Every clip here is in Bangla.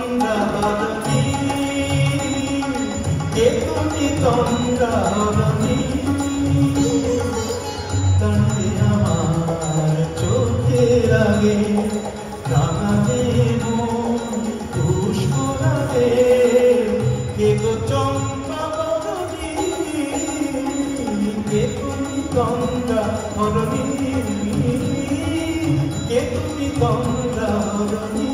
তন্দ্রাহরণী, কে তুমি তন্দ্রাহরণী, কান্দে আমার চোখের আগে রাঙালে মন পুষ্প লাগে, কে গো চম্পাবরণী, কে তুমি তন্দ্রাহরণী, কে তুমি তন্দ্রাহরণী।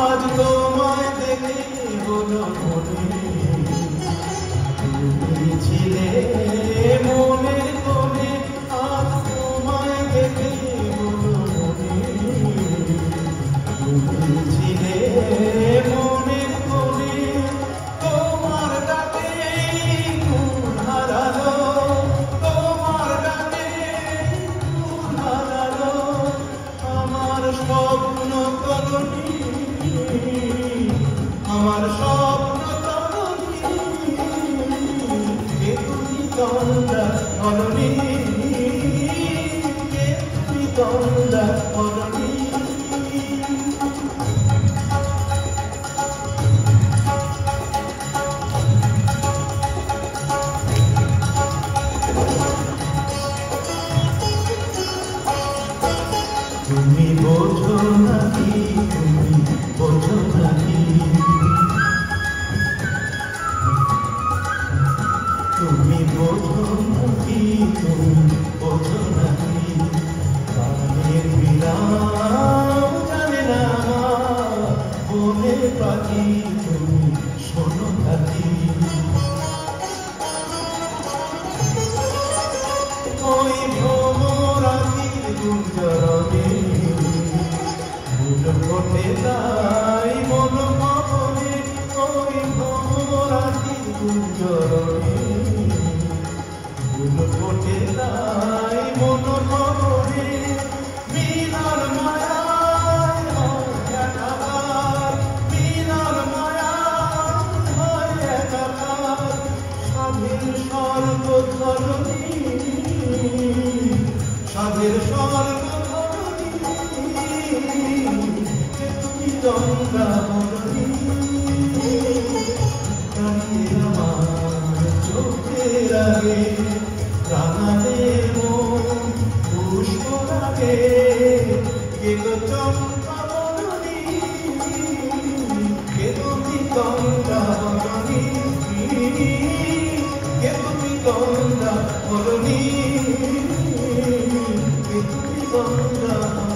আজ তোমায় দেখে হলো মনে, তুমি ছিলে মনের কোণে, আজ তোমায় দেখে হলো মনে, তুমি ছিলে মনের কোণে, তোমার ডাকে মন হারালো, তোমার ডাকে মন হারালো, আমার স্বপ্ন কলোনি, আমার স্বপ্ন তরণী, কে তুমি তন্দ্রাহরণী, কে তুমি তন্দ্রাহরণী। তুমি বোঝো নাকি, তুমি বোঝো নাকি, তুমি বোঝো নাকি, তুমি বোঝো নাকি, প্রাণের বিরাম জানে না বনে পাখি, তুমি শোনো থাকি, ওই ভ্রমরাতির গুঞ্জরণে ফুল ফোটে তাই মন ভবনে, ওই ভ্রমরাতির গুঞ্জরণে ফুল ফোটে তাই মন ভবনে, বিনার মায়ায় হয় একাকার, বিনার মায়ায় হয় একাকার, স্বাধীন স্বর্গ ধরণী, স্বাধীন স্বর্গ ধরণী, কে তুমি তন্দ্রাহরণী, কান্দে আমার চোখের আগে রাঙালে মন পুষ্প লাগে, কে গো চম্পাবরণী, কে তুমি তন্দ্রাহরণী, কে তুমি তন্দ্রাহরণী, কে তুমি তন্দ্রাহরণী।